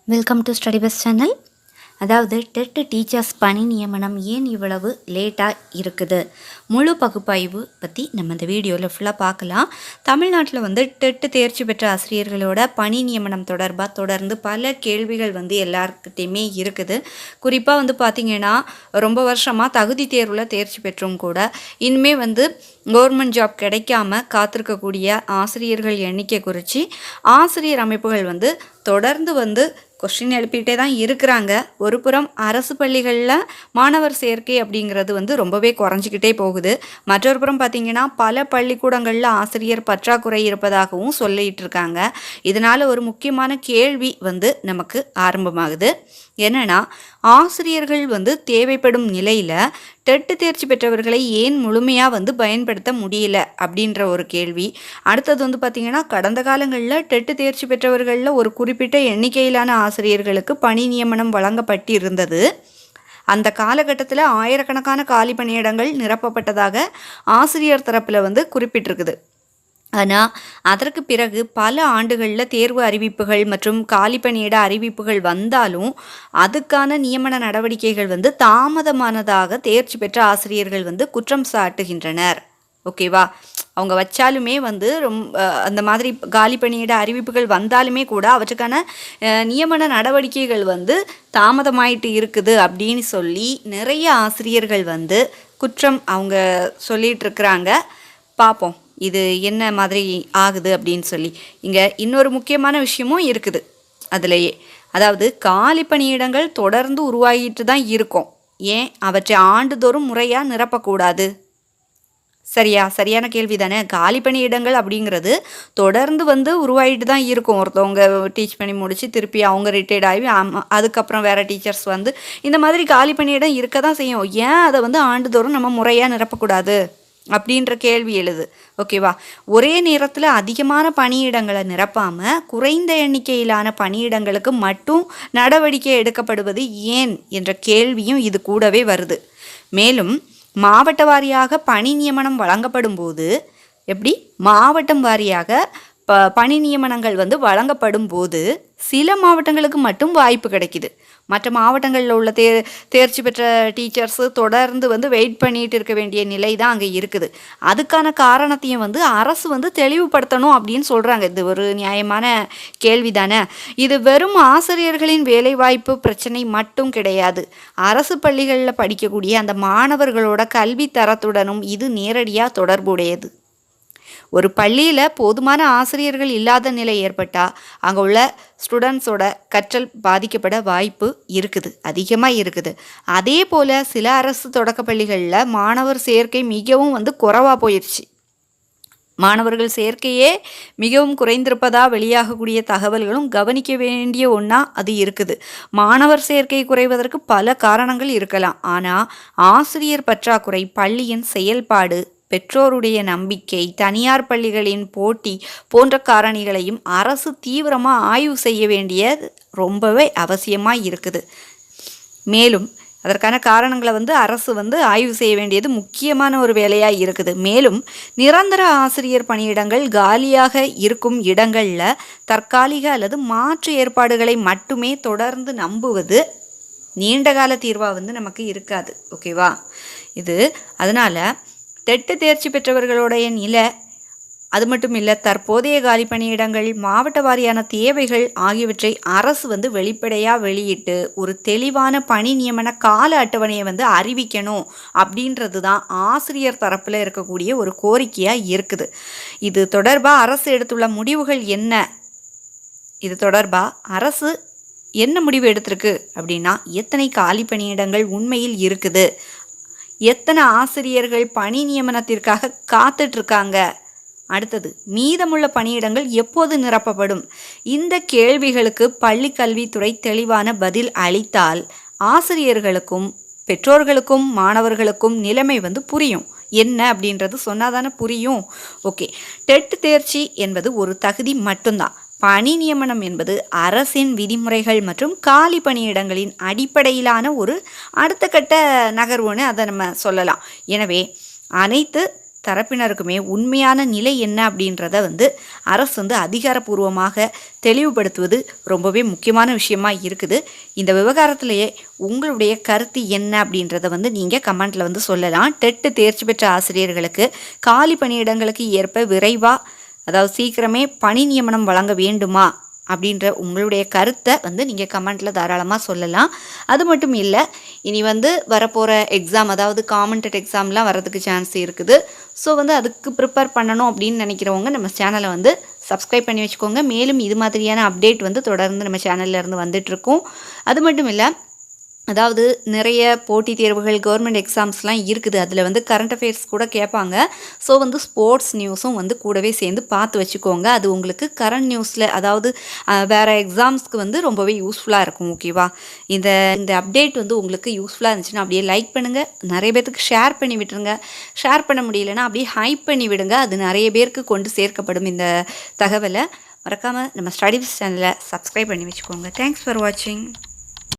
Welcome to study best channel. அதாவது dead teachers பணி நியமனம் ஏன் இவ்வளவு லேட்டாக இருக்குது, முழு பகுப்பாய்வு பற்றி நம்ம இந்த வீடியோவில் ஃபுல்லாக பார்க்கலாம். தமிழ்நாட்டில் டெட்டு தேர்ச்சி பெற்ற ஆசிரியர்களோட பணி நியமனம் தொடர்பாக தொடர்ந்து பல கேள்விகள் எல்லாருக்கிட்டையுமே இருக்குது. குறிப்பாக பார்த்திங்கன்னா ரொம்ப வருஷமாக தகுதி தேர்வில் தேர்ச்சி பெற்றும் கூட இனிமே கவர்மெண்ட் ஜாப் கிடைக்காம காத்திருக்கக்கூடிய ஆசிரியர்கள் எண்ணிக்கை குறித்து ஆசிரியர் அமைப்புகள் தொடர்ந்து கொஸ்டின் எழுப்பிகிட்டே தான் இருக்கிறாங்க. ஒரு புறம் அரசு பள்ளிகளில் மாணவர் சேர்க்கை அப்படிங்கிறது ரொம்பவே குறைஞ்சிக்கிட்டே போகுது. மற்றொரு புறம் பார்த்திங்கன்னா பல பள்ளிக்கூடங்களில் ஆசிரியர் பற்றாக்குறை இருப்பதாகவும் சொல்லிகிட்டு இருக்காங்க. இதனால் ஒரு முக்கியமான கேள்வி நமக்கு ஆரம்பமாகுது. என்னென்னா, ஆசிரியர்கள் தேவைப்படும் நிலையில் டெட்டு தேர்ச்சி பெற்றவர்களை ஏன் முழுமையாக பயன்படுத்த முடியல அப்படின்ற ஒரு கேள்வி. அடுத்தது பார்த்திங்கன்னா, கடந்த காலங்களில் டெட்டு தேர்ச்சி பெற்றவர்களில் ஒரு குறிப்பிட்ட எண்ணிக்கையிலான ஆசிரியர்களுக்கு பணி நியமனம் வழங்கப்பட்டிருந்தது. அந்த காலகட்டத்தில் ஆயிரக்கணக்கான காலி பணியிடங்கள் நிரப்பப்பட்டதாக ஆசிரியர் தரப்பில் குறிப்பிட்டிருக்குது. ஆனால் அதற்கு பிறகு பல ஆண்டுகளில் தேர்வு அறிவிப்புகள் மற்றும் காலி பணியிட அறிவிப்புகள் வந்தாலும் அதுக்கான நியமன நடவடிக்கைகள் தாமதமானதாக தேர்ச்சி பெற்ற ஆசிரியர்கள் குற்றம் சாட்டுகின்றனர். ஓகேவா? அவங்க வச்சாலுமே ரொம்ப அந்த மாதிரி காலி பணியிட அறிவிப்புகள் வந்தாலுமே கூட அவற்றுக்கான நியமன நடவடிக்கைகள் தாமதமாயிட்டு இருக்குது அப்படின்னு சொல்லி நிறைய ஆசிரியர்கள் குற்றம் அவங்க சொல்லிகிட்டு இருக்கிறாங்க. பார்ப்போம் இது என்ன மாதிரி ஆகுது அப்படின்னு சொல்லி. இங்கே இன்னொரு முக்கியமான விஷயமும் இருக்குது அதுலேயே. அதாவது காலி பணியிடங்கள் தொடர்ந்து உருவாகிட்டு தான் இருக்கும். ஏன் அவற்றை ஆண்டுதோறும் முறையாக நிரப்பக்கூடாது? சரியான கேள்வி தானே. காலி பணியிடங்கள் அப்படிங்கிறது தொடர்ந்து உருவாகிட்டு தான் இருக்கும். ஒருத்தவங்க டீச் பண்ணி முடித்து திருப்பி அவங்க ரிட்டையர்ட் ஆகி அதுக்கப்புறம் வேறு டீச்சர்ஸ் இந்த மாதிரி காலி பணியிடம் இருக்க தான் செய்யும். ஏன் அதை ஆண்டுதோறும் நம்ம முறையாக நிரப்பக்கூடாது அப்படின்ற கேள்வி எழுது. ஓகேவா? ஒரே நேரத்தில் அதிகமான பணியிடங்களை நிரப்பாமல் குறைந்த எண்ணிக்கையிலான பணியிடங்களுக்கு மட்டும் நடவடிக்கை எடுக்கப்படுவது ஏன் என்ற கேள்வியும் இது கூடவே வருது. மேலும் மாவட்ட வாரியாக பணி நியமனம் வழங்கப்படும் போது எப்படி மாவட்டம் வாரியாக பணி நியமனங்கள் வழங்கப்படும் போது சில மாவட்டங்களுக்கு மட்டும் வாய்ப்பு கிடைக்குது. மற்ற மாவட்டங்களில் உள்ள தேர்ச்சி பெற்ற டீச்சர்ஸு தொடர்ந்து வெயிட் பண்ணிட்டு இருக்க வேண்டிய நிலை தான் அங்கே இருக்குது. அதுக்கான காரணத்தையும் அரசு தெளிவுபடுத்தணும் அப்படின்னு சொல்கிறாங்க. இது ஒரு நியாயமான கேள்வி தானே. இது வெறும் ஆசிரியர்களின் வேலைவாய்ப்பு பிரச்சனை மட்டும் கிடையாது. அரசு பள்ளிகளில் படிக்கக்கூடிய அந்த மாணவர்களோட கல்வி தரத்துடனும் இது நேரடியாக தொடர்புடையது. ஒரு பள்ளியில் போதுமான ஆசிரியர்கள் இல்லாத நிலை ஏற்பட்டால் அங்கே உள்ள ஸ்டூடெண்ட்ஸோட கற்றல் பாதிக்கப்பட வாய்ப்பு இருக்குது, அதிகமாக இருக்குது. அதே போல் சில அரசு தொடக்க பள்ளிகளில் மாணவர் சேர்க்கை மிகவும் குறைவாக போயிடுச்சு. மாணவர்கள் சேர்க்கையே மிகவும் குறைந்திருப்பதாக வெளியாகக்கூடிய தகவல்களும் கவனிக்க வேண்டிய ஒன்றா அது இருக்குது. மாணவர் சேர்க்கை குறைவதற்கு பல காரணங்கள் இருக்கலாம். ஆனால் ஆசிரியர் பற்றாக்குறை, பள்ளியின் செயல்பாடு, பெற்றோருடைய நம்பிக்கை, தனியார் பள்ளிகளின் போட்டி போன்ற காரணிகளையும் அரசு தீவிரமாக ஆய்வு செய்ய வேண்டிய ரொம்பவே அவசியமாக இருக்குது. மேலும் அதற்கான காரணங்களை அரசு ஆய்வு செய்ய வேண்டியது முக்கியமான ஒரு வேலையாக இருக்குது. மேலும் நிரந்தர ஆசிரியர் பணியிடங்கள் காலியாக இருக்கும் இடங்களில் தற்காலிக அல்லது மாற்று ஏற்பாடுகளை மட்டுமே தொடர்ந்து நம்புவது நீண்டகால தீர்வாக நமக்கு இருக்காது. ஓகேவா? இது அதனால் டெட்டு தேர்ச்சி பெற்றவர்களுடைய நிலை, அது மட்டும் இல்லை, தற்போதைய காலி பணியிடங்கள், மாவட்ட வாரியான தேவைகள் ஆகியவற்றை அரசு வெளிப்படையாக வெளியிட்டு ஒரு தெளிவான பணி நியமன கால அட்டவணையை அறிவிக்கணும் அப்படின்றது தான் ஆசிரியர் தரப்பில் இருக்கக்கூடிய ஒரு கோரிக்கையாக இருக்குது. இது தொடர்பாக அரசு எடுத்துள்ள முடிவுகள் என்ன? இது தொடர்பாக அரசு என்ன முடிவு எடுத்திருக்கு அப்படின்னா, எத்தனை காலி பணியிடங்கள் உண்மையில் இருக்குது, எத்தனை ஆசிரியர்கள் பணி நியமனத்திற்காக காத்துட்ருக்காங்க, அடுத்தது மீதமுள்ள பணியிடங்கள் எப்போது நிரப்பப்படும், இந்த கேள்விகளுக்கு பள்ளி கல்வித்துறை தெளிவான பதில் அளித்தால் ஆசிரியர்களுக்கும் பெற்றோர்களுக்கும் மாணவர்களுக்கும் நிலைமை புரியும். என்ன அப்படின்றது சொன்னாதானே புரியும். ஓகே, டெட் தேர்ச்சி என்பது ஒரு தகுதி மட்டும்தான். பணி நியமனம் என்பது அரசின் விதிமுறைகள் மற்றும் காலி பணியிடங்களின் அடிப்படையிலான ஒரு அடுத்த கட்ட நகர்வுன்னு அதை நம்ம சொல்லலாம். எனவே அனைத்து தரப்பினருக்குமே உண்மையான நிலை என்ன அப்படின்றத வந்து அரசு வந்து அதிகாரப்பூர்வமாக தெளிவுபடுத்துவது ரொம்பவே முக்கியமான விஷயமா இருக்குது. இந்த விவகாரத்திலேயே உங்களுடைய கருத்து என்ன அப்படின்றத வந்து நீங்கள் கமெண்ட்டில் வந்து சொல்லலாம். டெட் தேர்ச்சி பெற்ற ஆசிரியர்களுக்கு காலி பணியிடங்களுக்கு ஏற்ப விரைவாக, அதாவது சீக்கிரமே பணி நியமனம் வழங்க வேண்டுமா அப்படின்ற உங்களுடைய கருத்தை வந்து நீங்கள் கமெண்ட்டில் தாராளமாக சொல்லலாம். அது மட்டும் இல்லை, இனி வந்து வரப்போகிற எக்ஸாம், அதாவது காமன்டெட் எக்ஸாம்லாம் வரதுக்கு சான்ஸ் இருக்குது. ஸோ வந்து அதுக்கு ப்ரிப்பேர் பண்ணணும் அப்படின்னு நினைக்கிறவங்க நம்ம சேனலை வந்து சப்ஸ்கிரைப் பண்ணி வச்சுக்கோங்க. மேலும் இது மாதிரியான அப்டேட் வந்து தொடர்ந்து நம்ம சேனல்ல இருந்து வந்துட்டுருக்கோம். அது மட்டும் இல்லை, அதாவது நிறைய போட்டித் தேர்வுகள், கவர்மெண்ட் எக்ஸாம்ஸ்லாம் இருக்குது. அதில் வந்து கரண்ட் அஃபேர்ஸ் கூட கேட்பாங்க. ஸோ வந்து ஸ்போர்ட்ஸ் நியூஸும் வந்து கூடவே சேர்ந்து பார்த்து வச்சுக்கோங்க. அது உங்களுக்கு கரண்ட் நியூஸில், அதாவது வேறு எக்ஸாம்ஸ்க்கு வந்து ரொம்பவே யூஸ்ஃபுல்லாக இருக்கும். ஓகேவா? இந்த அப்டேட் வந்து உங்களுக்கு யூஸ்ஃபுல்லாக இருந்துச்சுன்னா அப்படியே லைக் பண்ணுங்கள், நிறைய பேருக்கு ஷேர் பண்ணி விட்டுருங்க. ஷேர் பண்ண முடியலன்னா அப்படியே ஹைப் பண்ணி விடுங்க. அது நிறைய பேருக்கு கொண்டு சேர்க்கப்படும் இந்த தகவலை. மறக்காமல் நம்ம ஸ்டடி வித் சேனலை சப்ஸ்கிரைப் பண்ணி வச்சுக்கோங்க. தேங்க்ஸ் ஃபார் வாட்சிங்.